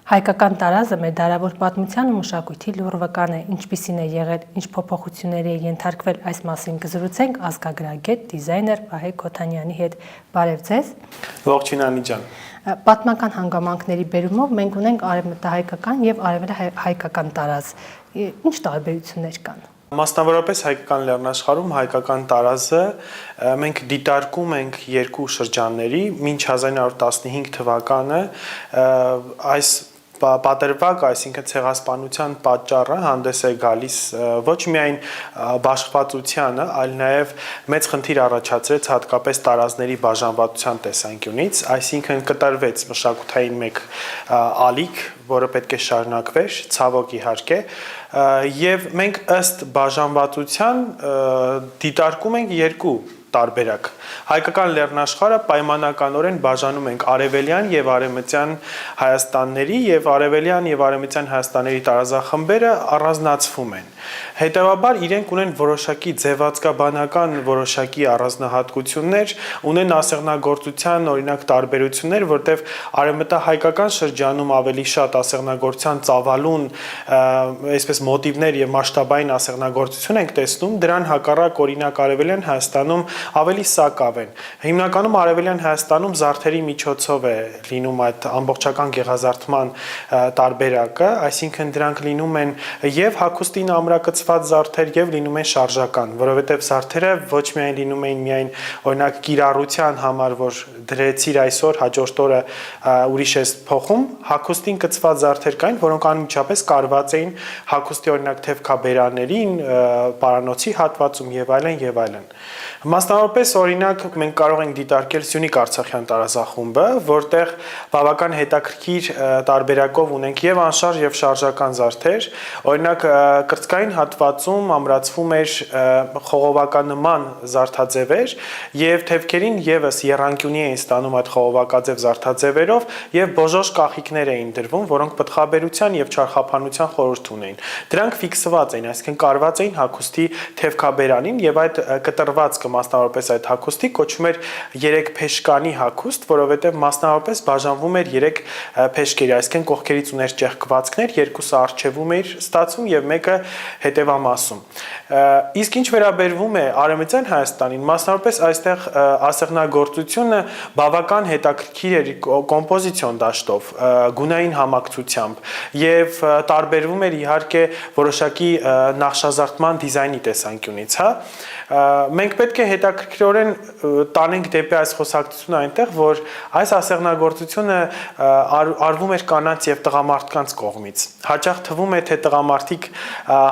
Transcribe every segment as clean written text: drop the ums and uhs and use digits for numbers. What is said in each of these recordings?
Հայկական տարազը մեր դարավոր պատմության ու մշակույթի լուռ վկան է, ինչպիսին է եղել, ինչ փոփոխությունների է ենթարկվել, այս մասին կզրուցենք ազգագրագետ, դիզայներ Վահե Քոթանյանի հետ։ Բարև ձեզ։ Ողջույն Անի ջան։ Պատմական հանգամանքների բերումով մենք ունենք արևմտահայկական եւ արևելահայկական տարազ։ Ինչ տարբերություններ կան։ Մասնավորապես հայկական լեռնաշխարհում հայկական տարազը մենք դիտարկում ենք երկու շրջանների, մինչ 1915 թվականը այս պատրվակ, այսինքն ցեղասպանության պատճառը հանդես է գալիս ոչ միայն բաշխվածությանը, այլ նաև մեծ խնդիր առաջացրեց հատկապես տարազների բաժանվածության տեսանկյունից, այսինքն կտրվեց մշակութային մեկ ալիք, որը պետք է շարունակվեր, ցավոք իհարկե, եւ մենք ըստ բաժանվածության դիտարկում ենք երկու տարբերակ։ Հայկական լեռնաշխարհը պայմանականորեն բաժանում ենք արևելյան եւ արևմտյան Հայաստանների եւ արևելյան եւ արևմտյան Հայաստանների տարածախմբերը առանձնացվում են։ Հետևաբար իրենք ունեն որոշակի ձևածկաբանական որոշակի առանձնահատկություններ, ունեն ասեղնագործության օրինակ տարբերություններ, որտեղ արևմտահայկական շրջանում ավելի շատ ասեղնագործության ծավալուն, այսպես մոտիվներ եւ մասշտաբային ասեղնագործություն ենք տեսնում, դրան հակառակ օրինակ արևելյան Հայաստանում ավելի սակավ են։ Հիմնականում արևելյան Հայաստանում զարդերի միջոցով է լինում այդ ամբողջական գեղազարդման տարբերակը, այսինքն դրանք լինում են եւ հագուստին ամրակցված զարդեր եւ լինում են շարժական, որովհետեւ զարդերը ոչ միայն լինում են միայն օրինակ կիրառության համար, որ դրեցիր այսօր, հաջորդ օրը ուրիշ ես փոխում, հագուստին կցված զարդեր կային, որոնք անմիջապես կարված էին հագուստի օրինակ թևքաբերաներին, պարանոցի հատվածում եւ այլն եւ այլն։ Մասնավորապես օրինակ մենք կարող ենք դիտարկել Սյունիք Արցախյան տարածախումբը, որտեղ բավական հետաքրքիր տարբերակով ունենք եւ անշարժ եւ շարժական զարդեր, օրինակ կրծքային հատվածում ամրացվում էր խողովականման զարդաձևեր եւ թևքերին եւս եռանկյունի էին ստանում այդ խողովակաձև զարդաձևերով եւ բոժոշ կախիկներ էին դրվում, որոնք պտղաբերության եւ չարխափանության խորհուրդ ունեին։ Դրանք ֆիքսված էին, այսինքն կարված էին հագուստի թևքաբերանին եւ այդ կտրված մասնավորապես այդ հագուստի կոչվում էր 3 փեշկանի հագուստ, որովհետև մասնավորապես բաժանվում էր 3 փեշկերի, այսինքն կողքերից ուներ ճեղքվածքներ, երկուսը առջևում էր ստացվում եւ մեկը հետևամասում։ Իսկ ինչ վերաբերվում է արևմտյան Հայաստանին, մասնավորապես այստեղ ասեղնագործությունը բավական հետաքրքիր էր կոմպոզիցիոն դաշտով, գունային համակցությամբ եւ տարբերվում էր իհարկե որոշակի նախշազարդման դիզայնի տեսանկյունից, հա։ Մենք պետք է հետաքրքրորեն տանենք դեպի այս խոսակցությունը այնտեղ, որ այս ասեղնագործությունը արվում էր կանանց եւ տղամարդկանց կողմից։ Հաճախ թվում է, թե տղամարդիկ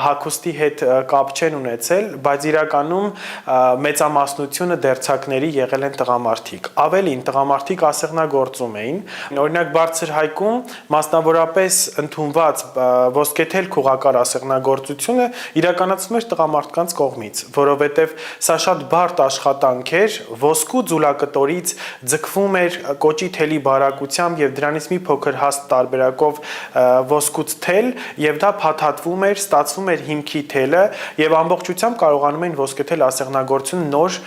հագուստի հետ կապ չեն ունեցել, բայց իրականում մեծամասնությունը դերձակների եղել են տղամարդիկ։ Ավելին, տղամարդիկ ասեղնագործում էին։ Օրինակ բարձր հայկում մասնավորապես ընդունված ոսկեթել քուղակար ասեղնագործությունը իրականացվում էր տղամարդկանց կողմից, որովհետեւ սա շատ բարդ աշխատանք էր, ոսկու ձուլակտորից ձգվում էր կոճի թելի բարակությամբ եւ դրանից մի փոքր հաստ տարբերակով ոսկուց թել եւ դա փաթաթվում էր, ստացվում էր հիմքի թելը եւ ամբողջությամբ կարողանում էին ոսկեթել ասեղնագործություն նոր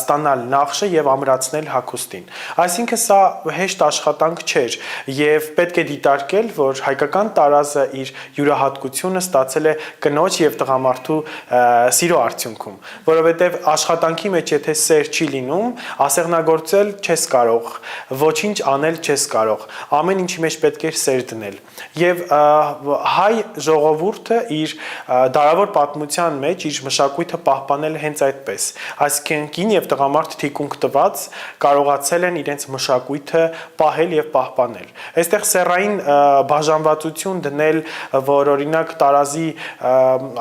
ստանալ նախշը եւ ամրացնել հագուստին։ Այսինքն սա հեշտ աշխատանք չէր եւ պետք է դիտարկել, որ հայկական տարազը իր յուրահատկությունը ստացել է կնոջ եւ տղամարդու սիրո արդյունքում, որովհետև աշխատանքի մեջ եթե սեր չի լինում, ասեղնագործել չես կարող, ոչինչ անել չես կարող, ամեն ինչի մեջ պետք է սեր դնել։ Եվ հայ ժողովուրդը իր դարավոր պատմության մեջ իր մշակույթը պահպանել հենց այդպես։ Այսինքն կին եւ տղամարդ թիկունք տված կարողացել են իրենց մշակույթը պահել եւ պահպանել։ Այստեղ սեռային բաժանվածություն դնել, որ օրինակ տարազի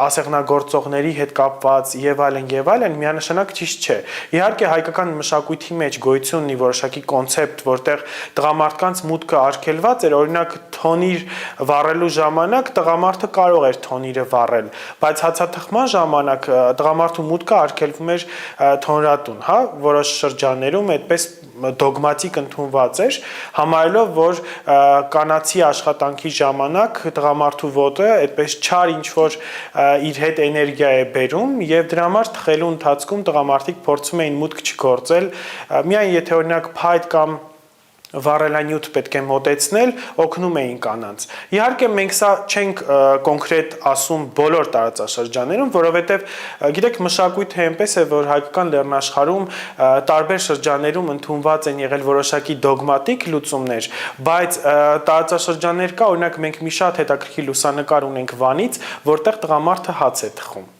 ասեղնագործողների հետ կապված եւ այլն միանշանակ ճիշտ չէ։ Իհարկե հայկական մշակույթի մեջ գոյություն ունի որոշակի կոնցեպտ, որտեղ տղամարդկանց մուտքը արգելված էր, օրինակ թոնիր վառելու ժամանակ տղամարդը կարող էր թոնիրը վառել, բայց հացաթխման ժամանակ տղամարդու մուտքը արգելվում էր թոնրատուն, հա, որոշ շրջաններում այդպես դոգմատիկ ընդունված էր, համարելով, որ կանացի աշխատանքի ժամանակ տղամարդու ոտը այդպես չար ինչ-որ իր հետ էներգիա է բերում եւ դրա համար թխելու ընթացքում տղամարդիկ փորձում էին մուտք չգործել, միայն եթե օրինակ փայտ կամ վառելանյութ պետք է մոտեցնել, օգնում էին կանանց։ Իհարկե մենք սա չենք կոնկրետ ասում բոլոր տարածաշրջաններում, որովհետև գիտեք մշակույթը այնպես է, որ հայկական լեռնաշխարհում տարբեր շրջաններում ընդունված են եղել որոշակի դոգմատիկ լուծումներ, բայց տարածաշրջաններ կա, օրինակ մենք մի շատ հետաքրքիր լուսանկար ունենք Վանից, որտեղ տղամարդը հաց է թխում։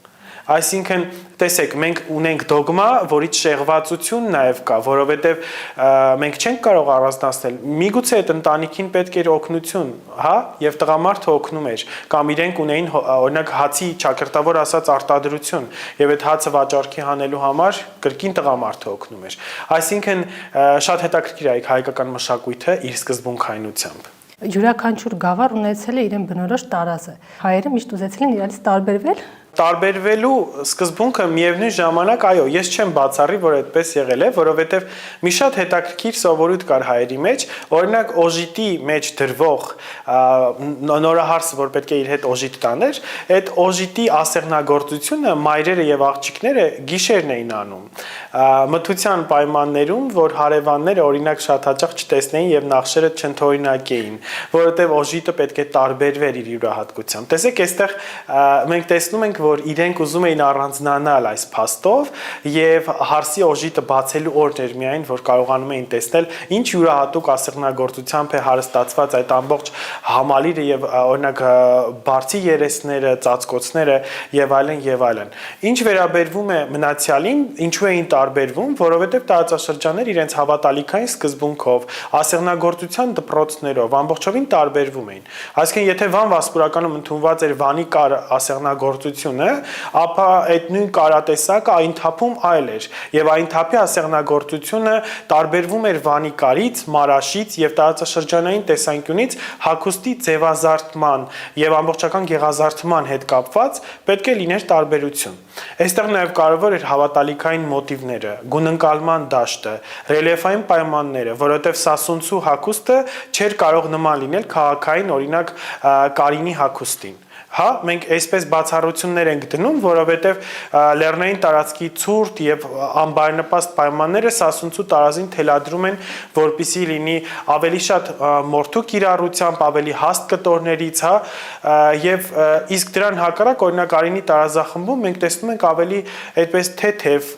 Այսինքն, տեսեք, մենք ունենք դոգմա, որից շեղվածություն նաև կա, որովհետև մենք չենք կարող առանձնացնել։ Միգուցե այդ ընտանիքին պետք էր օգնություն, հա, եւ տղամարդը օգնում էր, կամ իրենք ունեին օրինակ հացի ճակերտավոր ասած արտադրություն, եւ այդ հացը վաճառքի հանելու համար կրկին տղամարդը օգնում էր։ Այսինքն, շատ հետաքրքիր է հայկական մշակույթը իր սկզբունքայնությամբ։ Յուրաքանչյուր գավառ ունեցել է իրեն բնորոշ տարազը։ Հայերը միշտ ուզեցել են իրարից տարբերվել։ Տարբերվելու սկզբունքը միևնույն ժամանակ, այո, ես չեմ բացառի, որ այդպես եղել է, որովհետև մի շատ հետաքրքիր սովորույթ կար հայերի մեջ, օրինակ օժիտի մեջ դրվող նորահարսը, որ պետք է իր հետ օժիտ տաներ, այդ օժիտի ասեղնագործությունը մայրերը եւ աղջիկները գիշերն էին անում։ Մթության պայմաններում, որ հարևանները օրինակ շատ հաճախ չտեսնեին եւ նախշերը չընդօրինակեին, որովհետեւ օժիտը պետք է տարբերվեր իր յուրահատկությամբ։ Տեսեք, այստեղ մենք տեսնում ենք, որ իրենք ուզում էին առանձնանալ այս փաստով եւ հարսի օժիտը բացելու օրն էր միայն, որ կարողանում էին տեսնել ինչ յուրահատուկ ասեղնագործությամբ է հարստացված այդ ամբողջ համալիրը եւ օրինակ բարձի երեսները, ծածկոցները եւ այլն եւ այլն։ Ինչ վերաբերվում է մնացյալին, ինչու էին տարբերվում, որովհետեւ տարածաշրջաններ իրենց հավատալիքային սկզբունքով, ասեղնագործության դպրոցներով ամբողջովին տարբերվում էին։ Այսինքն, եթե Վան Վասպուրականում ընդունված էր Վանի կար ասեղնագործությունը, ապա այդ նույն կարատեսակը այն թափում այլ էր եւ այն թափի ասեղնագործությունը տարբերվում էր Վանի կարից, Մարաշից եւ տարածաշրջանային տեսանկյունից հագուստի ձևազարդման եւ ամբողջական գեղազարդման հետ կապված պետք է լիներ տարբերություն։ Այստեղ նաեւ կարեւոր էր հավատալիքային մոտիվները, գունընկալման դաշտը, ռելիեֆային պայմանները, որովհետեւ սասունցու հագուստը չէր կարող նման լինել քաղաքային օրինակ կարինի հագուստին։ Հա, մենք այսպես բացառություններ ենք դնում, որովհետև լեռնային տարածքի ցուրտ եւ անբարենպաստ պայմանները սասունցու տարազին թելադրում են, որպիսի լինի ավելի շատ մորթու կիրառությամբ, ավելի հաստ կտորներից, հա, եւ իսկ դրան հակառակ օրինակ Արինի տարազախմբում մենք տեսնում ենք ավելի այդպես թեթև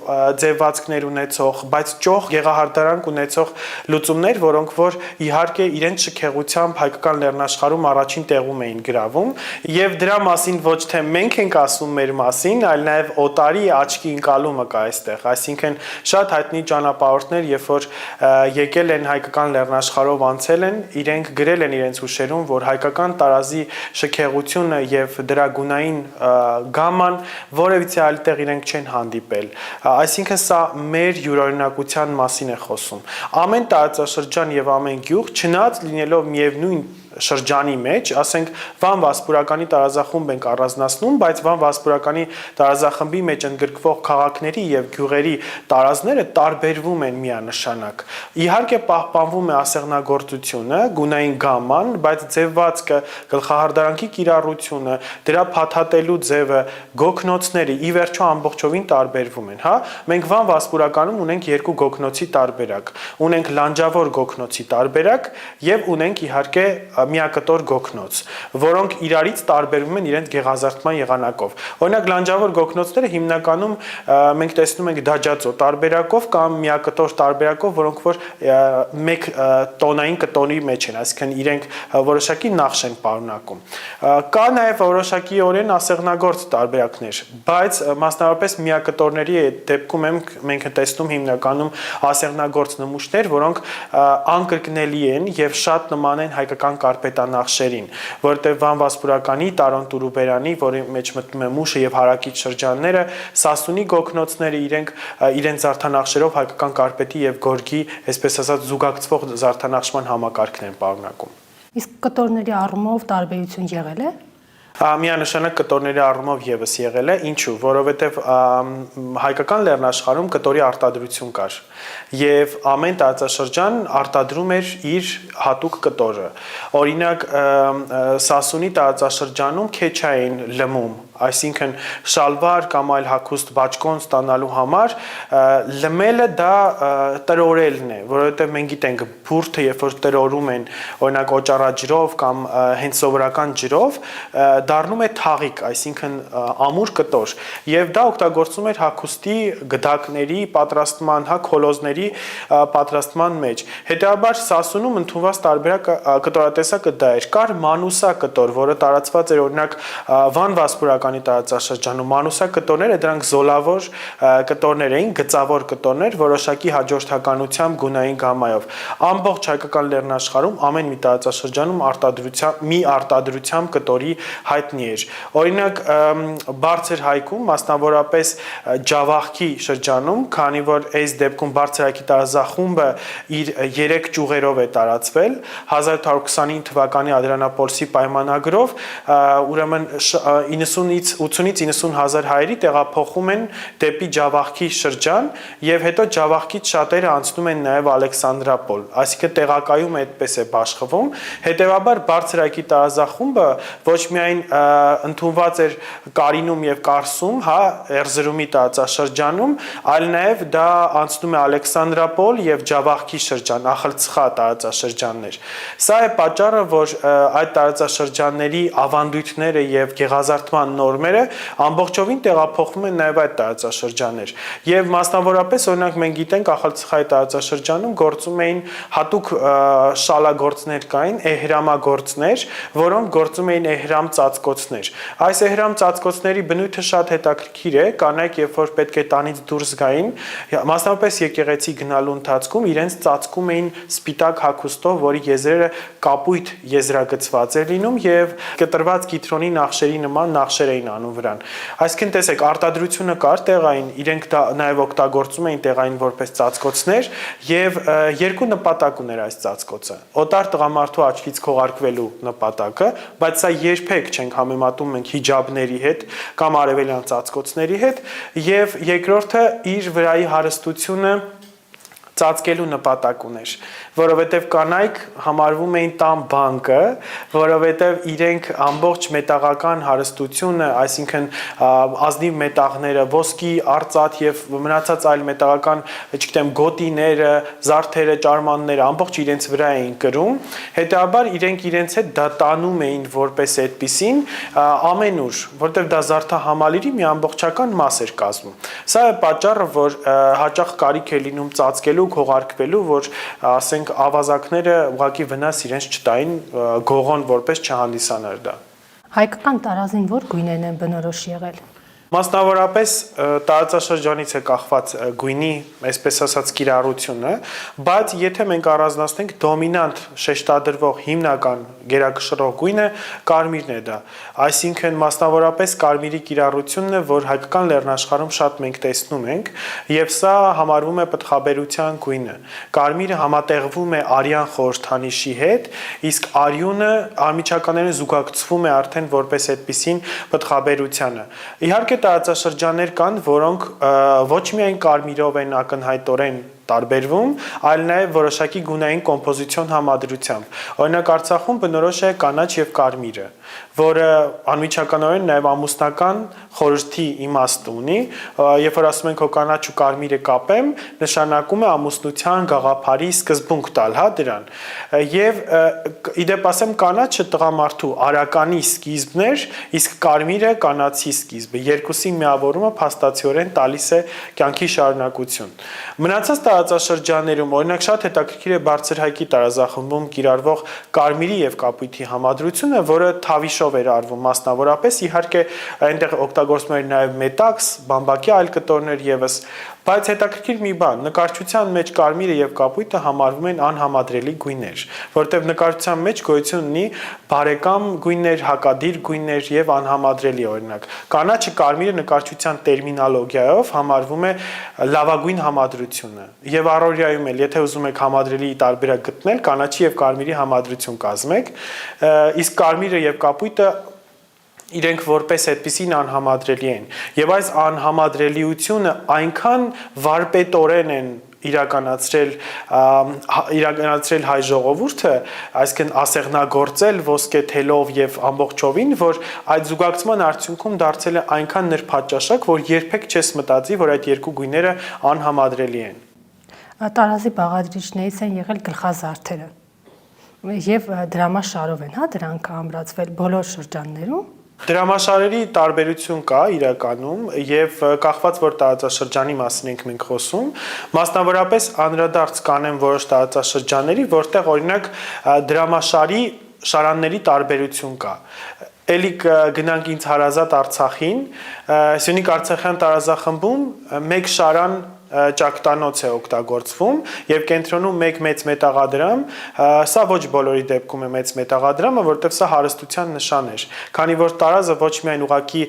ձևվածքներ ունեցող, բայց ճոխ գեղահարդարանք ունեցող լուծումներ, որոնք որ իհարկե իրենց շքեղությամբ հայկական լեռնաշխարհում առաջին տեղում էին գրավում եւ դրա մասին ոչ թե մենք ենք ասում մեր մասին, այլ նաև օտարի աչքի ընկալումը կա այստեղ, այսինքն շատ հայտնի ճանապարհորդներ, երբ որ եկել են հայկական լեռնաշխարհով անցել են, իրենք գրել են իրենց հուշերում, որ հայկական տարազի շքեղությունը եւ դրա գունային գամման որևիցե այլ տեղ իրենք չեն հանդիպել, այսինքն սա մեր յուրօրինակության մասին է խոսում։ Ամեն տարածաշրջան եւ ամեն գյուղ չնայած լինելով միևնույն շրջանի մեջ, ասենք Վան Վասպուրականի տարազախումբ ենք առանձնացնում, բայց Վան Վասպուրականի տարազախմբի մեջ ընդգրկվող քաղաքների եւ գյուղերի տարազները տարբերվում են միանշանակ։ Իհարկե պահպանվում է ասեղնագործությունը, գունային գամման, բայց ձևվածքը, գլխահարդարանքի կիրառությունը, դրա փաթաթելու ձևը, գոգնոցները ի վերջո ամբողջովին տարբերվում են, հա։ Մենք Վան Վասպուրականում ունենք երկու գոգնոցի տարբերակ։ Ունենք լանջավոր գոգնոցի տարբերակ եւ ունենք իհարկե միակտոր գոգնոց, որոնք իրարից տարբերվում են իրենց գեղազարդման եղանակով։ Օրինակ լանջավոր գոգնոցները հիմնականում մենք տեսնում ենք դաջածո տարբերակով կամ միակտոր տարբերակով, որոնք որ մեկ տոնային կտոնի մեջ են, այսինքն իրենք որոշակի նախշ են պարունակում։ Կա նաև որոշակիորեն ասեղնագործ տարբերակներ, բայց մասնավորապես միակտորների դեպքում մենք տեսնում հիմնականում ասեղնագործ նմուշներ, որոնք անկրկնելի են եւ շատ նման են հայկական կարպետանախշերին, որտեղ Վան Վասպուրականի, Տարոն Տուրուբերանի, որի մեջ մտնում է Մուշը եւ հարակից շրջանները, Սասունի գոգնոցները իրենց զարդանախշերով հայկական կարպետի եւ գորգի, այսպես ասած, զուգակցվող զարդանախշման համակարգն են պարունակում։ Իսկ կտորների առումով տարբերություն եղել է։ Միանշանակ կտորների առումով եւս եղել է, ինչու, որովհետեւ հայկական լեռնաշխարհում կտորի արտադրություն կար եւ ամեն տարածաշրջան արտադրում էր իր հատուկ կտորը։ Օրինակ Սասունի տարածաշրջանում քեչա էին լմում այսինքն շալվար կամ այլ հագուստ բաճկոն ստանալու համար լմելը դա տրորելն է, որովհետև մենք գիտենք բուրդը երբ որ տրորում են օրինակ օճառաջրով կամ հենց սովորական ջրով դառնում է թաղիկ, այսինքն ամուր կտոր, եւ դա օգտագործում էր հագուստի գդակների պատրաստման, քոլոզների պատրաստման մեջ։ Հետեւաբար Սասունում ընդունված տարբերակ կտորատեսակը դա էր։ Կար մանուսա կտոր, որը տարածված էր օրինակ Վան Վասպուրականի տարածաշրջանում։ Մանուսա կտորները դրանք զոլավոր կտորներ էին, գծավոր կտորներ, որոշակի հաջորդականությամբ գունային գամմայով։ Ամբողջ հայկական լեռնաշխարհում ամեն մի տարածաշրջանում արտադրությամբ կտորի հայտնի էր։ Օրինակ բարձր հայքում, մասնավորապես Ջավախքի շրջանում, քանի որ այս դեպքում բարձր հայքի տարածախումբը իր 3 ճյուղերով է տարածվել 1829 թվականի Ադրյանապոլսի պայմանագրով, ուրեմն 80-ից 90 հազար հայերի տեղափոխում են դեպի Ջավախքի շրջան եւ հետո Ջավախքից շատերը անցնում են նաեւ Ալեքսանդրապոլ, այսինքն տեղակայում այդպես է բաշխվում։ Հետեւաբար բարձր հայքի տարածախումբը ոչ միայն ընդունված էր Կարինում եւ Կարսում, Էրզրումի տարածաշրջանում, այլ նաեւ դա անցնում է Ալեքսանդրապոլ եւ Ջավախքի շրջան, Ախալցխա տարածաշրջաններ։ Սա է պատճառը, որ այդ տարածաշրջանների ավանդույթները եւ գեղազարդման նորմերը ամբողջովին տեղափոխվում են նաեւ այդ տարածաշրջաններ։ Եվ մասնավորապես օրինակ մենք գիտենք Ախալցխայի տարածաշրջանում գործում էին հատուկ շալագործներ կային, էհրամագործներ, որոնք գործում էին էհրամ ծածկոցներ։ Այս էհրամ ծածկոցների բնույթը շատ հետաքրքիր է, կանայք երբ որ պետք է տանից դուրս գային, մասնավորապես եկեղեցի գնալու ընթացքում իրենց ծածկում էին սպիտակ հագուստով, որի եզրերը կապույտ եզրագծված էր լինում եւ կտրված կիտրոնի նախշերի նման նախշեր էին անում վրան։ Այսինքն տեսեք, արտադրությունը կար տեղային, իրենք դա նաեւ օգտագործում էին տեղային որպես ծածկոցներ եւ երկու նպատակ ուներ այս ծածկոցը։ Օտար տղամարդու աչքից քողարկվելու նպատակը, բայց սա երբեք չենք համեմատում մենք հիջաբների հետ կամ արևելյան ծածկոցների հետ, եւ երկրորդը իր վրայի հարստությունը ծածկելու նպատակ ուներ, որովհետև կանայք համարվում էին տան բանկը, որովհետև իրենք ամբողջ մետաղական հարստությունը, այսինքն ազնիվ մետաղները, ոսկի, արծաթ եւ մնացած այլ մետաղական, չգիտեմ, գոտիները, զարդերը, ճարմանները ամբողջ իրենց վրա էին կրում, հետեւաբար իրենք իրենց հետ դա տանում էին որպես այդպիսին ամենուր, որովհետև դա զարդահամալիրի մի ամբողջական մաս էր կազմում։ Սա է պատճառը, որ հաճախ կարիք է լինում ծածկելու քողարկվելու, որ ասենք ավազակները ուղղակի վնաս իրենց չտային, գողոն որպես չհանդիսանար դա։ Հայկական տարազին որ գույներն են բնորոշ եղել։ Մասնավորապես տարածաշրջանից է կախված գույնի, այսպես ասած, կիրառությունը, բայց եթե մենք առանձնացնենք դոմինանտ շեշտադրվող հիմնական գերակշռող գույնը կարմիրն է դա։ Այսինքն մասնավորապես կարմիրի կիրառությունն է, որ հայկական լեռնաշխարհում շատ մենք տեսնում ենք, եւ սա համարվում է պտղաբերության գույնը։ Կարմիրը համատեղվում է արյան խորհրդանիշի հետ, իսկ արյունը անմիջականորեն զուգակցվում է արդեն որպես այդպիսին պտղաբերությանը։ Իհարկե տարածաշրջաններ կան, որոնք ոչ միայն կարմիրով են ակնհայտորեն տարբերվում, այլ նաև որոշակի գունային կոմպոզիցիոն համադրությամբ։ Օրինակ Արցախում բնորոշ է կանաչ եւ կարմիրը, որը անմիջականորեն նաև ամուսնական խորհրդի իմաստ ունի, երբ որ ասում ենք հո կանաչ ու կարմիրը կապեմ, նշանակում է ամուսնության գաղափարի սկզբունք տալ, դրան։ Եվ իդեպ ասեմ կանաչը տղամարդու արականի սկիզբն էր, իսկ կարմիրը կանացի սկիզբը։ Երկուսի միավորումը փաստացիորեն տալիս է կյանքի շարունակություն։ Մնացած տարածաշրջաններում, օրինակ շատ հետաքրքիր է բարձր հայքի տարածախմբում կիրառվող կարմիրի եւ կապույտի համադրությունը, որը թավիշով էր արվում մասնավորապես, իհարկե այնտեղ օգտագործվում էր նաեւ մետաքս, բամբակի այլ կտորներ եւս, բայց հետաքրքիր մի բան, նկարչության մեջ կարմիրը եւ կապույտը համարվում են անհամադրելի գույներ, որտեղ նկարչության մեջ գոյություն ունի բարեկամ գույներ, հակադիր գույներ եւ անհամադրելի օրինակ։ Կանաչը կարմիրը նկարչության տերմինոլոգիայով համարվում է լավագույն համադրությունը։ Եվ առօրյայում էլ, եթե ուզում եք համադրելի տարբերակ գտնել, կանաչի եւ կարմիրի համադրություն կազմեք, իսկ կարմիրը եւ կապույտը իրենք որպես այդպիսին անհամադրելի են։ Եվ այս անհամադրելիությունը այնքան վարպետորեն են իրականացրել հայ ժողովուրդը, այսինքն ասեղնագործել ոսկե թելով եւ ամբողջովին, որ այդ զուգակցման արդյունքում դարձել է այնքան նրբաճաշակ, որ երբեք չես մտածի, որ այդ երկու գույները անհամադրելի են։ Տարազի բաղադրիչներից են եղել գլխազարդերը եւ դրամաշարով են, դրանք ամրացվել բոլոր շրջաններում։ Դրամաշարերի տարբերություն կա իրականում եւ կախված որ տարածաշրջանի մասին ենք մենք խոսում, մասնավորապես անդրադարձ կանեմ որոշ տարածաշրջանների, որտեղ օրինակ դրամաշարի շարանների տարբերություն կա։ Էլի գնանք ինձ հարազատ Արցախին, Սյունիք Արցախյան տարածախմբում մեկ շարան ճակտանոց է օգտագործվում եւ կենտրոնում մեկ մեծ մետաղադրամ, սա ոչ բոլորի դեպքում է մեծ մետաղադրամը, որտեղ սա հարստության նշան էր։ Քանի որ տարազը ոչ միայն ուղակի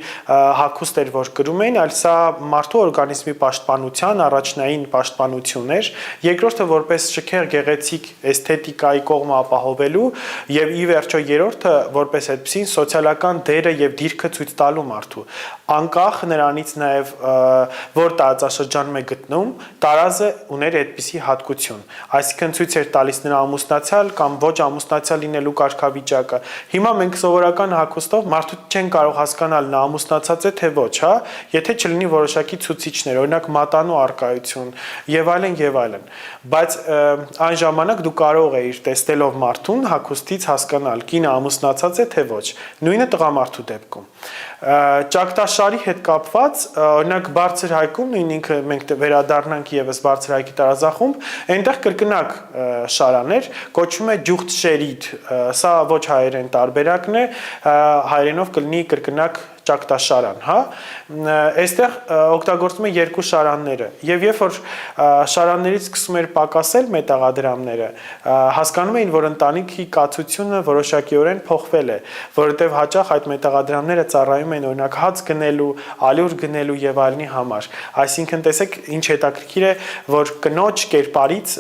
հագուստ էր, որ կրում էին, այլ սա մարդու օրգանիզմի պաշտպանության առաջնային պաշտպանություն էր, երկրորդը որպես շքեղ գեղեցիկ էսթետիկայի կողմը ապահովելու եւ ի վերջո երրորդը որպես այդպեսին սոցիալական դերը եւ դիրքը ցույց տալու մարդու։ Անկախ նրանից նաեւ որ տարածաշրջանում է գտնում, տարազը ուներ այդպիսի հատկություն, այսինքն ցույց էր տալիս նրա ամուսնացյալ կամ ոչ ամուսնացյալ լինելու կարգավիճակը։ Հիմա մենք սովորական հագուստով մարդու չեն կարող հասկանալ նա ամուսնացած է թե ոչ, եթե չլինի որոշակի ցուցիչներ, օրինակ մատանու առկայություն եւ այլն եւ այլն։ Բայց այն ժամանակ դու կարող էիր տեսնելով մարդուն հագուստից հասկանալ կինը ամուսնացած է թե ոչ, նույնը տղամարդու դեպքում։ Ճակտաշարի հետ կապված, օրինակ բարձր հայկում նույն ինքը մենք վերադառնանք եւս բարձր հայկի տարածախումբ, այնտեղ կրկնակ շարաներ, կոչվում է ջուղթշերիտ, սա ոչ հայերեն տարբերակն է, հայերենով կլինի կրկնակ ճակտաշարան, այստեղ օգտագործվում է երկու շարանները եւ երբ որ շարաններից սկսում էր պակասել մետաղադրամները, հասկանում էին, որ ընտանիքի կացությունը որոշակիորեն փոխվել է, որովհետեւ հաճախ այդ մետաղադրամները ծառայում են օրինակ հաց գնելու, ալյուր գնելու եւ այլնի համար։ Այսինքն տեսեք, ինչ հետաքրքիր է, որ կնոջ կերպարից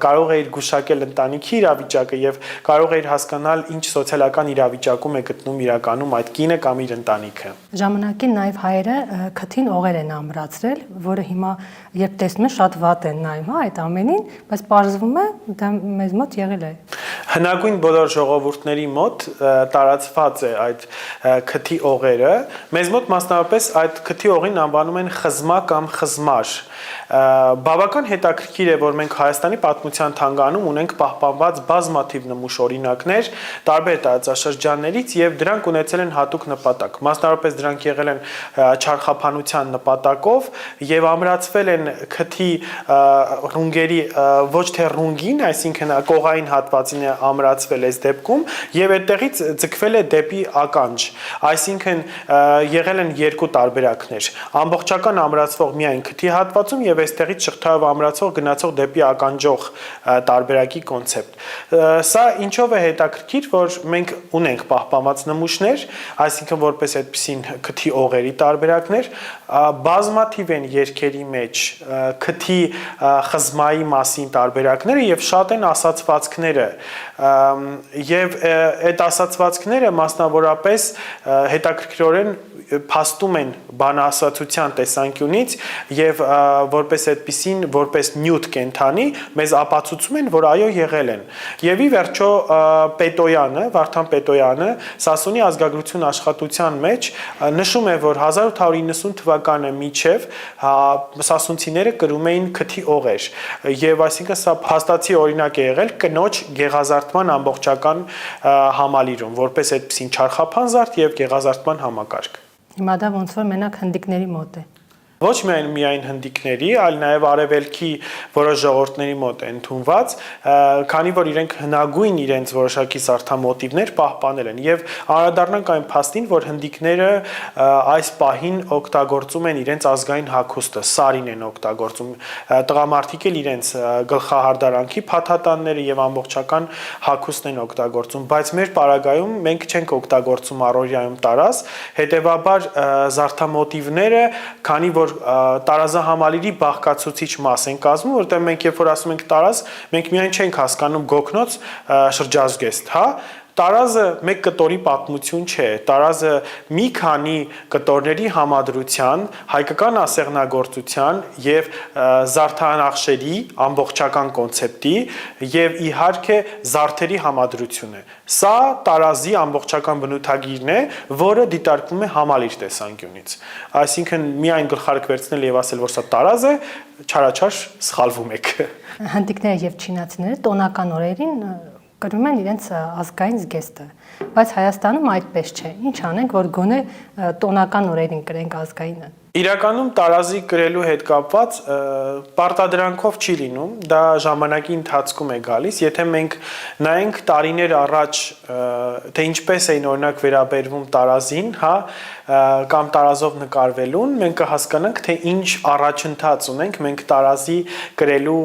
կարող է գուշակել ընտանիքի իրավիճակը եւ կարող է հասկանալ ինչ սոցիալական իրավիճակում է գտնում իրականում այդ կինը կամ իր ընտանիքը։ Ժամանակին նաև հայերը քթին օղեր են ամրացրել, որը հիմա երբ տեսնում են շատ վատ են նայում, այդ ամենին, բայց պարզվում է դա մեզ մոտ եղել է։ Հնագույն բոլոր ժողովուրդների մոտ տարածված է այդ քթի օղերը, մեզ մոտ մասնավորապես այդ քթի օղին անվանում են խզմա կամ խզմար։ Բավական հետաքրքիր է, որ մենք Հայաստանի պատմության թանգարանում ունենք պահպանված բազմաթիվ նմուշ օրինակներ տարբեր տարածաշրջաններից եւ դրանք ունեցել են հատուկ նպատակ։ Մասնավորապես դրանք եղել են չարխափանության նպատակով եւ ամրացվել են քթի ռունգերի ոչ թե ռունգին, այսինքն կողային հատվածին է ամրացվել այս դեպքում եւ այդտեղից ձգվել է դեպի ականջ։ Այսինքն եղել են երկու տարբերակներ։ Ամբողջական ամրացվող միայն քթի հատվածում եւ այստեղից շղթայով ամրացող գնացող դեպի ականջող տարբերակի կոնցեպտ։ Սա ինչով է հետաքրքիր, որ մենք ունենք պահպանված նմուշներ, այսինքն որպես այդպիսին քթի օղերի տարբերակներ, բազմաթիվ են երգերի մեջ քթի խզմայի մասին տարբերակները եւ շատ են ասացվածքները եւ այդ ասացվածքները մասնավորապես հետաքրքրորեն փաստում են բանասացության տեսանկյունից եւ որպես այդպիսին որպես նյութ կենթանի մեզ ապացուցում են, որ այո եղել են։ Եվ ի վերջո Պետոյանը, Վարդան Պետոյանը Սասունի ազգագրություն աշխատության մեջ նշում է, որ 1890 թվականը միջև սասունցիները կրում էին քթի օղեր եւ այսինքն սա փաստացի օրինակ է եղել կնոջ գեղազարդման ամբողջական համալիրում, որպես այդպիսին չարխափան զարդ եւ գեղազարդման համակարգ։ Հիմա դա ոնց որ մենակ հնդիկների մոտ է։ Ոչ միայն հնդիկների, այլ նաև արևելքի որոշ ժողովուրդների մոտ է ընդունված, քանի որ իրենք հնագույն իրենց որոշակի զարդամոտիվներ պահպանել են եւ անդրադառնանք այն փաստին, որ հնդիկները այս պահին օգտագործում են իրենց ազգային հագուստը, սարին են օգտագործում, տղամարդիկ էլ իրենց գլխահարդարանքի փաթաթանները եւ ամբողջական հագուստն են օգտագործում, բայց մեր պարագայում մենք չենք օգտագործում առօրյայում տարազ, հետեւաբար զարդամոտիվները, քանի որ տարազահամալիրի բաղկացուցիչ մաս են կազմում, որտեղ մենք երբ որ ասում ենք տարազ, մենք միայն չենք հասկանում գոգնոց շրջազգեստ, տարազը մեկ կտորի պատմություն չէ, տարազը մի քանի կտորների համադրության, հայկական ասեղնագործության եւ զարդանախշերի ամբողջական կոնցեպտի եւ իհարկե զարդերի համադրություն է։ Սա տարազի ամբողջական բնութագիրն է, որը դիտարկվում է համալիր տեսանկյունից։ Այսինքն միայն գլխարկ վերցնել եւ ասել, որ սա տարազ է, չարաչար սխալվում եք։ Հնդիկները եւ չինացիները տոնական օրերին կրում են իրենց ազգային զգեստը, բայց Հայաստանում այդպես չէ։ Ինչ անենք, որ գոնե տոնական օրերին կրենք ազգայինը։ Իրականում տարազի կրելու հետ կապված պարտադրանքով չի լինում, դա ժամանակի ընթացքում է գալիս, եթե մենք նայենք տարիներ առաջ, թե ինչպես էին օրինակ վերաբերվում տարազին, հա, կամ տարազով նկարվելուն, մենք կհասկանանք, թե ինչ առաջընթաց ունենք մենք տարազի կրելու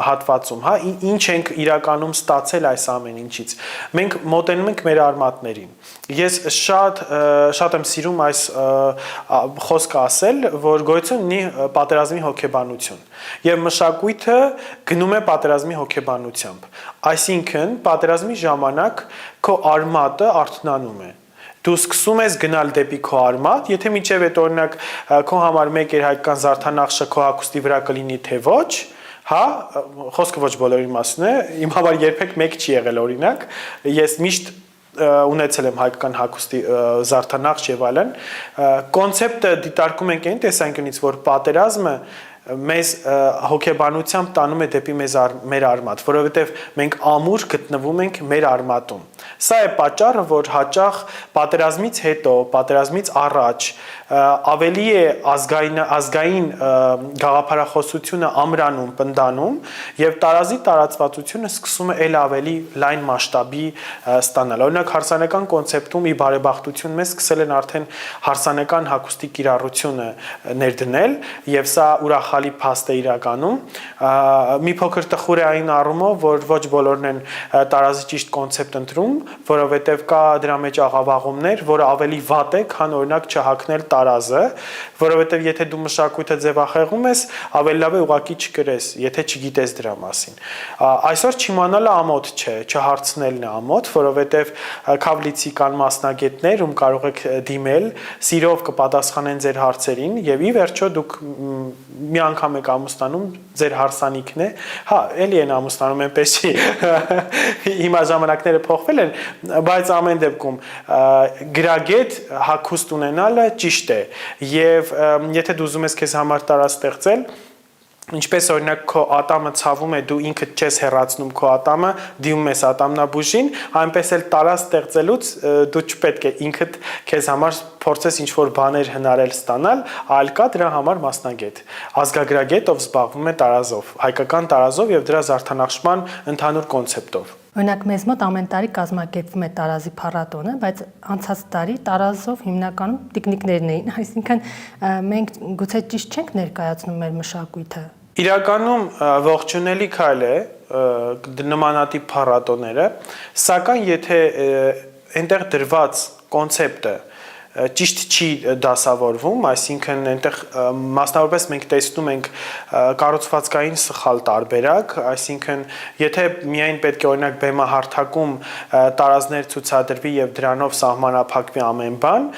հատվածում, հա, ինչ ենք իրականում ստացել այս ամեն ինչից։ Մենք մոտենում ենք մեր արմատներին։ Ես շատ եմ սիրում այս խոսքը ասել, որ գոյություն ունի պատերազմի հոգեբանություն եւ մշակույթը գնում է պատերազմի հոգեբանությամբ, այսինքն պատերազմի ժամանակ քո արմատը արթնանում է, դու սկսում ես գնալ դեպի քո արմատ, եթե մինչև այդ օրինակ քո համար մեկ էր հայկական զարդանախշը քո հագուստի վրա կլինի թե ոչ, հա, խոսքը ոչ բոլորի մասին է, իմ համար երբեք մեկ չի եղել օրինակ, ես միշտ ունեցել եմ հայկական հագուստի զարդանախշ եւ այլն, կոնցեպտը դիտարկում ենք այն տեսանկյունից, որ պատերազմը մեզ հոգեբանությամբ տանում է դեպի մեր արմատ, որովհետև մենք ամուր գտնվում ենք մեր արմատում։ Սա է պատճառը, որ հաճախ պատերազմից հետո, պատերազմից առաջ ավելի է ազգային գաղափարախոսությունը ամրանում, պնդանում եւ տարազի տարածվածությունը սկսում է ել ավելի լայն մասշտաբի ստանալ։ Օրինակ հարսանեկան կոնցեպտում ի բարեբախտություն մեզ սկսել են արդեն հարսանեկան հագուստի կիրառությունը ներդնել եւ սա ուրախալի փաստ է իրականում։ Մի փոքր տխուր է այն առումով, որ ոչ բոլորն են տարազի ճիշտ կոնցեպտ ընտրում, որովհետև կա դրա մեջ աղավաղումներ, որը ավելի վատ է, քան օրինակ չհագնել տարազը, որովհետև եթե դու մշակույթը ձևախեղում ես, ավելի լավ է ուղղակի չկրես, եթե չգիտես դրա մասին։ Այսօր չիմանալը ամոթ չէ, չհարցնելն է ամոթ, որովհետև Քավլիցի կան մասնագետներ, ում կարող եք դիմել, սիրով կպատասխանեն ձեր հարցերին եւ ի վերջո դուք մի անգամ եք ամուսնանում, ձեր հարսանիքն է, հա, էլի են ամուսնանում, այնպես չի, հիմա ժամանակները փոխվել են, բայց ամեն դեպքում գրագետ հագուստ ունենալը ճիշտ է եւ եթե դու ուզում ես քեզ համար տարած ստեղծել, ինչպես օրինակ քո ատամը ցավում է, դու ինքդ չես հեռացնում քո ատամը, դիմում ես ատամնաբուժին, այնպես էլ տարած ստեղծելուց դու չպետք է ինքդ քեզ համար փորձես ինչ-որ բաներ հնարել ստանալ, այլ կա դրա համար մասնագետ, ազգագրագետ, ով զբաղվում է տարազով, հայկական տարազով եւ դրա զարդանախշման ընդհանուր կոնցեպտով։ Օրինակ մեզ մոտ ամեն տարի կազմակերպվում է տարազի փառատոնը, բայց անցած տարի տարազով հիմնականում տիկնիկներն էին, այսինքն մենք գուցե ճիշտ չենք ներկայացնում մեր մշակույթը։ Իրականում ողջունելի քայլ է նմանատիպ փառատոները, սակայն եթե այնտեղ դրված կոնցեպտը ճիշտ չի դասավորվում, այսինքն այնտեղ մասնավորապես մենք տեսնում ենք կառուցվածքային սխալ տարբերակ, այսինքն եթե միայն պետք է օրինակ բեմահարթակում տարազներ ցուցադրվի եւ դրանով սահմանափակվի ամեն բան,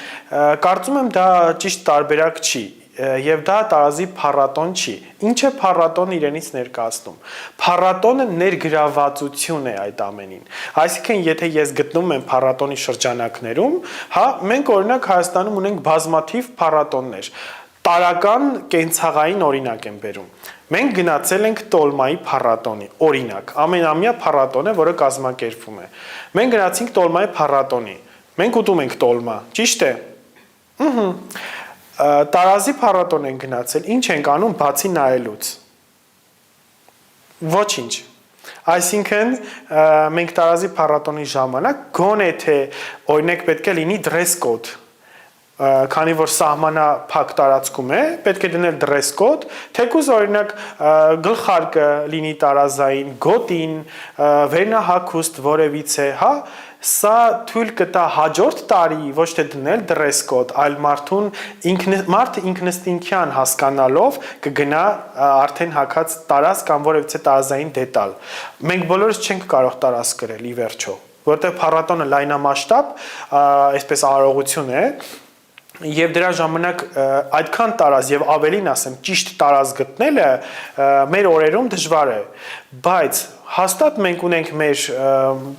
կարծում եմ դա ճիշտ տարբերակ չի։ Եվ դա տարազի փառատոն չի։ Ինչ է փառատոնը իրենից ներկայացնում։ Փառատոնը ներգրավվածություն է այդ ամենին։ Այսինքն, եթե ես գտնվում եմ փառատոնի շրջանակներում, հա, մենք օրինակ Հայաստանում ունենք բազմաթիվ փառատոններ։ Տարական կենցաղային օրինակ եմ բերում։ Մենք գնացել ենք Տոլմայի փառատոնի, օրինակ, ամենամյա փառատոն է, որը կազմակերպվում է։ Մենք գնացինք Տոլմայի փառատոնի։ Մենք ուտում ենք տոլմա, ճիշտ է։ Տարազի փառատոն են գնացել, ինչ ենք անում բացի նայելուց։ Ոչինչ։ Այսինքն մենք տարազի փառատոնի ժամանակ գոնե թե օրինակ պետք է լինի dress code, քանի որ սահմանափակ տարածքում է, պետք է դնել dress code, թեկուզ օրինակ գլխարկը լինի տարազային, գոտին, վերնահագուստ որևիցե, հա, սա թույլ կտա հաջորդ տարի ոչ թե դնել dress code, այլ մարդը ինքնըստինքյան հասկանալով կգնա արդեն հագած տարազ կամ որևիցե տարազային դետալ։ Մենք բոլորս չենք կարող տարազ կրել ի վերջո, որովհետև փառատոնը լայնամասշտաբ, այսպես արարողություն է, եւ դրա ժամանակ այդքան տարած եւ ավելին ասեմ ճիշտ տարած գտնելը մեր օրերում դժվար է, բայց հաստատ մենք ունենք մեր,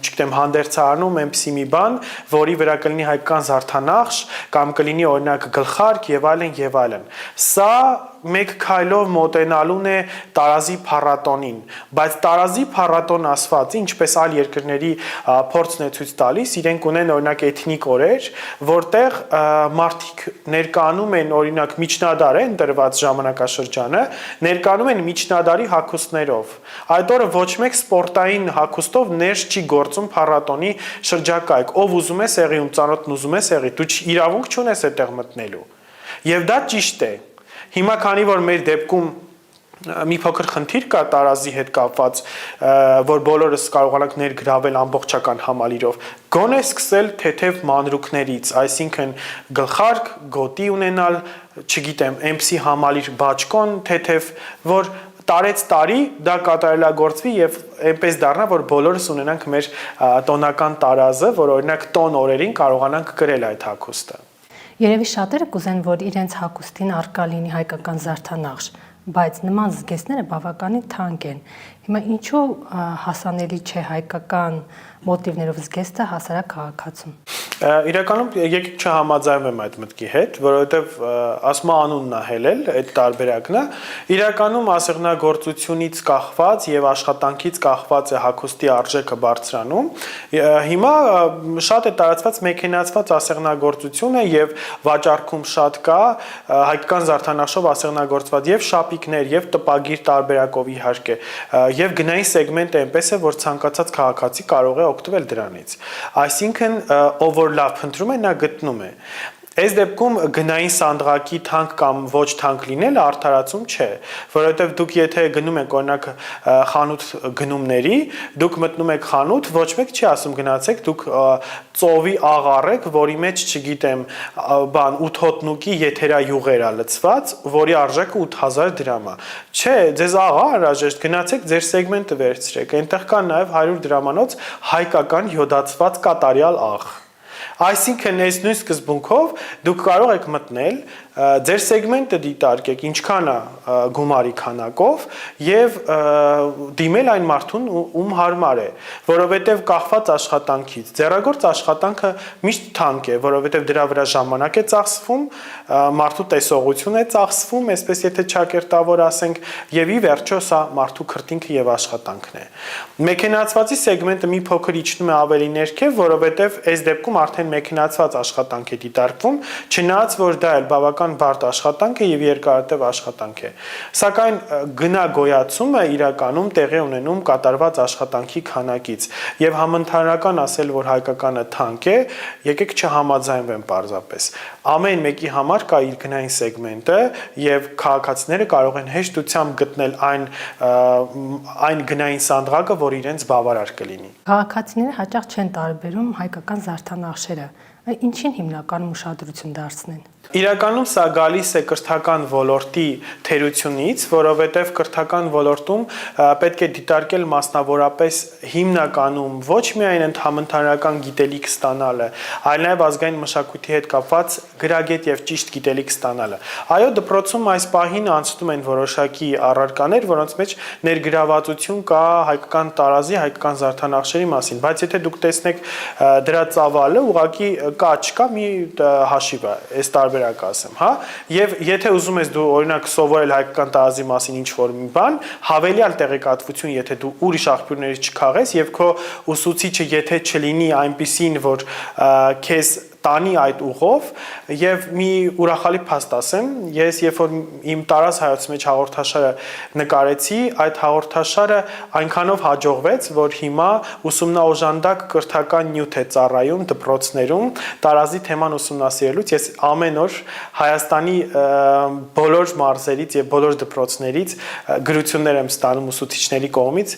չգիտեմ, հանդերձարանում այնպիսի մի բան, որի վրա կլինի հայկական զարդանախշ կամ կլինի օրինակ գլխարկ եւ այլն եւ այլն։ Սա մեկ քայլով մոտենալուն է տարազի փառատոնին, բայց տարազի փառատոն ասված, ինչպես այլ երկրների փորձն է ցույց տալիս, իրենք ունեն օրինակ էթնիկ օրեր, որտեղ մարդիկ ներկայանում են օրինակ միջնադար են դրված ժամանակաշրջանը, ներկայանում են միջնադարի հագուստներով։ Այդ օրը ոչ մեկ սպորտային հագուստով ներս չի գործում փառատոնի շրջակայք, ով ուզում է սեղի, ում ծանոթն ուզում է սեղի, դու իրավունք չունես այդտեղ մտնելու։ Եվ դա ճիշտ է։ Հիմա քանի որ մեր դեպքում մի փոքր խնդիր կա տարազի հետ կապված, որ բոլորս կարողանանք ներգրավել ամբողջական համալիրով, գոնե սկսել թեթև մանրուքներից, այսինքն գլխարկ, գոտի ունենալ, չգիտեմ, MC համալիր բաճկոն թեթև, որ տարեց տարի դա կատարելագործվի եւ այնպես դառնա, որ բոլորս ունենանք մեր տոնական տարազը, որ օրինակ տոն օրերին կարողանանք գրել այդ հագուստը։ Երևի շատերը կուզեն, որ իրենց հագուստին արկա լինի հայկական զարդանախշ, բայց նման զգեստները բավականին թանկ են։ Հիմա ինչու հասանելի չէ հայկական մոտիվներով զգեստը հասարակ քաղաքացում։ Իրականում եկեք չհամաձայնվեմ այդ մտքի հետ, որովհետև ասում անունն է հելել, այդ տարբերակն է, իրականում ասեղնագործությունից կախված եւ աշխատանքից կախված է հագուստի արժեքը բարձրանում։ Հիմա շատ է տարածված մեքենացված ասեղնագործությունը եւ վաճառքում շատ կա հայկական զարդանախշով ասեղնագործված եւ շապիկներ եւ տպագիր տարբերակով իհարկե եւ գնային սեգմենտը այնպես է, որ ցանկացած քաղաքացի կարող է օգտվել դրանից։ Այսինքն ով որ լավ փնտրում է, նա գտնում է։ Այս դեպքում գնային սանդղակի թանկ կամ ոչ թանկ լինելը արդարացում չէ, որովհետև դուք եթե գնում եք օրինակ խանութ գնումների, դուք մտնում եք խանութ, ոչ մեկ չի ասում գնացեք, դուք ծովի աղառ եք, որի մեջ, չգիտեմ, բան 8 հոտնուկի եթերայուղեր է լցված, որի արժեքը 8000 դրամ է։ Չէ, ձեզ աղա անհրաժեշտ, գնացեք ձեր սեգմենտը վերցրեք, այնտեղ կան նաև 100 դրամանոց հայկական յոդացված կատարյալ աղ։ Այսինքն այս նույն սկզբունքով դուք կարող եք մտնել, ձեր սեգմենտը դիտարկեք, ինչքան է գումարի քանակով եւ դիմել այն մարդուն, ում հարմար է, որովհետեւ կախված աշխատանքից, ձեռագործ աշխատանքը միշտ թանկ է, որովհետեւ դրա վրա ժամանակ է ծախսվում, մարդու տեսողություն է ծախսվում, այսպես եթե ճակերտավոր ասենք, եւ ի վերջո սա մարդու քրտինքը եւ աշխատանքն է։ Մեքենացվածի սեգմենտը մի փոքր իջնում է ավելի ներքև, որովհետեւ այս դեպքում արդեն մեքենացված աշխատանք է դիտարկվում, չնայած որ դա էլ բավական բարդ աշխատանք է եւ երկարատև աշխատանք է։ Սակայն գնագոյացումը իրականում տեղի ունենում կատարված աշխատանքի քանակից եւ համընդհանրական ասել, որ հայկականը թանկ է, եկեք չհամաձայնվեն պարզապես։ Ամեն մեկի համար կա իր գնային սեգմենտը եւ քաղաքացիները կարող են հեշտությամբ գտնել այն գնային սանդղակը, որ իրենց բավարար կլինի։ Քաղաքացիները հաճախ չեն տարբերում հայկական զարդանախշերը, ինչին հիմնականում ուշադրություն դարձնեն։ Իրականում սա գալիս է կրթական ոլորտի թերությունից, որովհետև կրթական ոլորտում պետք է դիտարկել մասնավորապես հիմնականում ոչ միայն ընդհանրական գիտելիք ստանալը, այլ նաև ազգային մշակույթի հետ կապված գրագետ եւ ճիշտ գիտելիք ստանալը։ Այո, դպրոցում այս պահին անցնում են որոշակի առարկաներ, որոնց մեջ ներգրավվածություն կա հայկական տարազի, հայկական զարդանախշերի մասին, բայց եթե դուք տեսնեք դրա ծավալը, ուղղակի կա չկա մի հաշիվ է, այս տարբերակ ասեմ, հա, եւ եթե ուզում ես դու օրինակ սովորել հայկական տարազի մասին ինչ-որ մի բան, հավելյալ տեղեկատվություն, եթե դու ուրիշ աղբյուրներից չքաղես եւ քո ուսուցիչը եթե չլինի այնպիսին, որ քեզ տանի այդ ուղով եւ մի ուրախալի փաստ ասեմ, ես երբ որ իմ տարած հայոց մեջ հաղորդաշարը նկարեցի, այդ հաղորդաշարը այնքանով հաջողվեց, որ հիմա ուսումնաօժանդակ կրթական նյութ է ծառայում դպրոցներում տարազի թեման ուսումնասիրելուց, ես ամեն օր Հայաստանի բոլոր մարզերից եւ բոլոր դպրոցներից գրություններ եմ ստանում ուսուցիչների կողմից,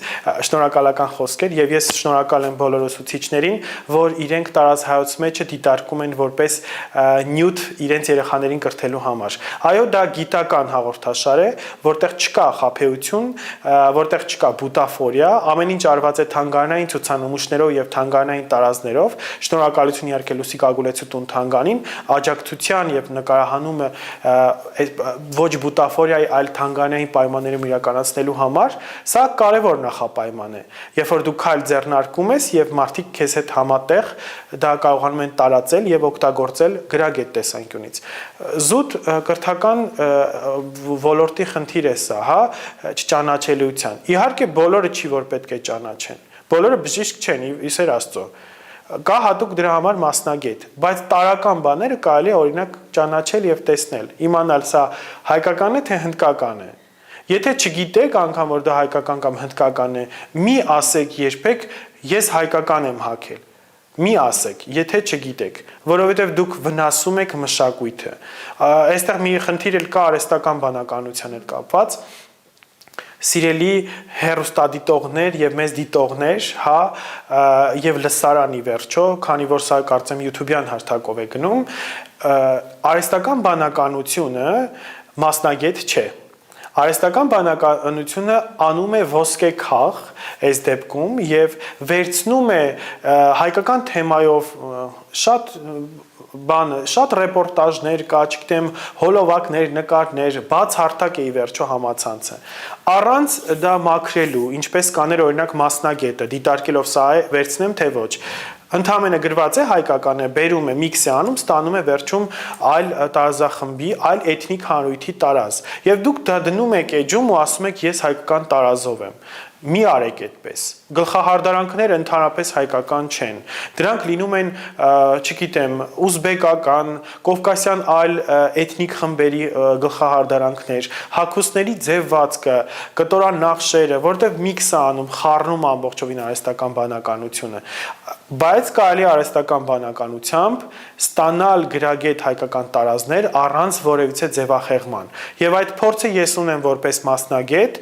շնորհակալական խոսքեր եւ ես շնորհակալ եմ բոլոր ուսուցիչներին, որ իրենք տարած հայոց մեջը դիտարկում աշխատում են որպես նյութ իրենց երեխաներին կրթելու համար։ Այո, դա գիտական հաղորդաշար է, որտեղ չկա խաբեություն, որտեղ չկա բուտաֆորիա, ամեն ինչ արված է թանգարանային ցուցանմուշներով եւ թանգարանային տարազներով։ Շնորհակալություն իհարկե Լուսիկ Ագուլեցու տուն թանգանին, աջակցության եւ նկարահանումը ոչ բուտաֆորիայի, այլ թանգարանային պայմաններում իրականացնելու համար, սա կարևոր նախապայման է։ Երբ որ դու քայլ ձեռնարկում ես եւ մարդիկ քեզ հետ համատեղ դա կարողանում են տարածել եւ օգտագործել գրագետ տեսանկյունից։ Զուտ կրթական ոլորտի խնդիր է սա, հա, չճանաչելիության։ Իհարկե բոլորը չի որ պետք է ճանաչեն։ Բոլորը բժիշկ չեն, իսեր Աստծո։ Կա հատուկ դրա համար մասնագետ, բայց տարական բաները կարելի է օրինակ ճանաչել եւ տեսնել, իմանալ սա հայկական է թե հնդկական է։ Եթե չգիտեք անգամ որ դա հայկական կամ հնդկական է, մի ասեք երբեք ես հայկական եմ հագել։ Մի ասեք, եթե չգիտեք, որովհետև դուք վնասում եք մշակույթը։ Այստեղ մի խնդիր էլ կա արհեստական բանականության հետ կապված։ Սիրելի հեռուստադիտողներ եւ մեզ դիտողներ, հա, եւ լսարանի վերջո, քանի որ սա կարծեմ YouTube-յան հարթակով է գնում, արհեստական բանականությունը մասնագետ չէ։ Արհեստական բանականությունը անում է ոսկե քաղ այս դեպքում եւ վերցնում է հայկական թեմայով շատ ռեպորտաժներ կա, չգիտեմ, հոլովակներ, նկարներ, բաց հարթակ է ի վերջո համացանցը։ Առանց դա մաքրելու, ինչպես կաներ օրինակ մասնագետը, դիտարկելով սա է, վերցնեմ թե ոչ։ Ընդհանրապես գրված է հայկական է, բերում է, միքս է անում, ստանում է վերջում այլ տարազախմբի, այլ էթնիկ հանրույթի տարազ։ Եվ դուք դա դնում եք էջում ու ասում եք ես հայկական տարազով եմ։ Մի արեք այդպես։ Գլխահարդարանքները ընդհանրապես հայկական չեն։ Դրանք լինում են, չգիտեմ, ուզբեկական, կովկասյան այլ էթնիկ խմբերի գլխահարդարանքներ, հագուստների ձևվածքը, կտորանախշերը, որտեղ միքս է անում, խառնում ամբողջովին արհեստական բանականությունը։ Բայց կարելի է արհեստական բանականությամբ ստանալ գրագետ հայկական տարազներ առանց որևիցե ձևախեղման։ Եվ այդ փորձը ես ունեմ որպես մասնագետ,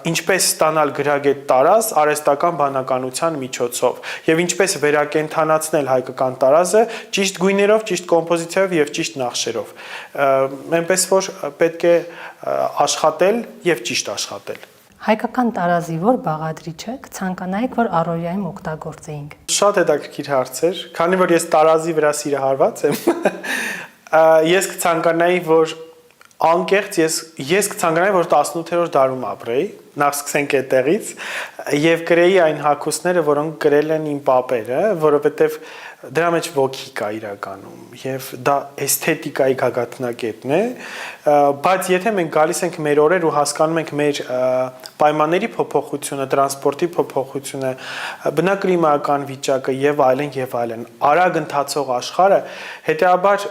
ինչպես ստանալ գրագետ տարազ արհեստական բանականության միջոցով եւ ինչպես վերակենդանացնել հայկական տարազը ճիշտ գույներով, ճիշտ կոմպոզիցիայով եւ ճիշտ նախշերով։ Այնպես որ պետք է աշխատել եւ ճիշտ աշխատել։ Հայկական տարազի որ բաղադրիչը կցանկանայիք որ առօրյայում օգտագործեինք։ Շատ հետաքրքիր հարց էր, քանի որ ես տարազի վրա սիրահարված եմ, ես կցանկանայի որ անկեղծ ես կցանկանայի որ 18-րդ դարում ապրեի, նախ սկսենք այդտեղից եւ գրեի այն հագուստները, որոնք գրել են իմ պապերը, որովհետեւ դրա մեջ ոգի կա իրականում եւ դա էսթետիկայի գագաթնակետն է, բայց եթե մենք գալիս ենք մեր օրեր ու հասկանում ենք մեր պայմանների փոփոխությունը, տրանսպորտի փոփոխությունը, բնակլիմայական վիճակը եւ այլն, արագ ընթացող աշխարհը, հետեւաբար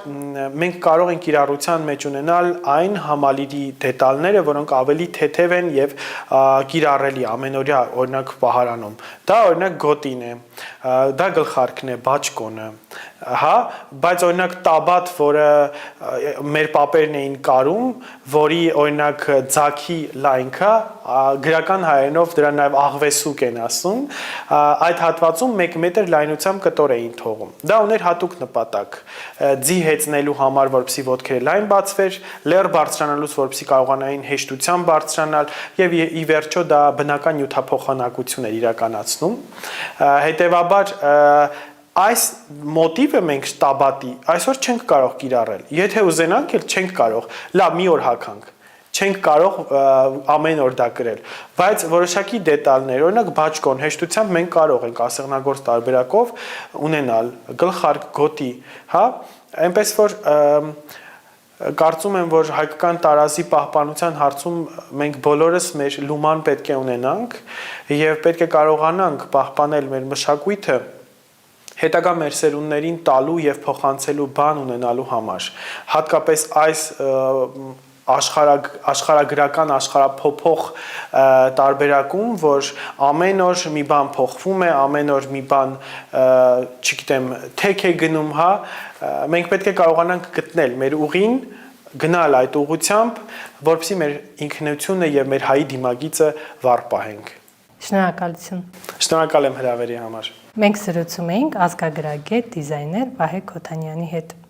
մենք կարող ենք կիրառության մեջ ունենալ այն համալիրի դետալները, որոնք ավելի թեթև են եւ կիրառելի ամենօրյա օրինակ պահարանում։ Դա օրինակ գոտին է, դա գլխարկն է, բաճկոնը, հա, բայց օրինակ տաբատ, որը մեր պապերն էին կարում, որի օրինակ ձաքի լայնքը, գրական հայերենով դրա նաև աղվեսուկ են ասում, այդ հատվածում 1 մետր լայնությամբ կտոր էին թողում։ Դա ուներ հատուկ նպատակ, ձի հեծնելու համար, որպեսզի ոտքերը լայն բացվեր, լեռ բարձրանալուց, որպեսզի կարողանային հեշտությամբ բարձրանալ եւ ի վերջո դա բնական նյութափոխանակություն էր իրականացնում։ Հետևաբար այս մոտիվը մենք տաբատի այսօր չենք կարող կիրառել։ Եթե ուզենանք, էլ չենք կարող։ Լավ, մի օր հագանք։ Չենք կարող ամեն օր դա գրել, բայց որոշակի դետալներ, օրինակ բաճկոն, հեշտությամբ մենք կարող ենք ասեղնագործ տարբերակով ունենալ գլխարկ, գոտի, հա, այնպես որ կարծում եմ, որ հայկական տարազի պահպանության հարցում մենք բոլորս մեր լուման պետք է ունենանք եւ պետք է կարողանանք պահպանել մեր մշակույթը հետագա մեր սերունդներին տալու եւ փոխանցելու բան ունենալու համար։ Հատկապես այս աշխարհագրական, աշխարհափոփող տարբերակում, որ ամեն օր մի բան փոխվում է, ամեն օր մի բան, չգիտեմ, թեք է գնում, հա, մենք պետք է կարողանանք գտնել մեր ուղին, գնալ այդ ուղությամբ, որպեսզի մեր ինքնությունը եւ մեր հայի դիմագիծը վառ պահենք։ Շնորհակալություն։ Շնորհակալ եմ հրավերի համար։ Մենք զրուցում էինք ազգագրագետ, դիզայներ Վահե Քոթանյանի հետ։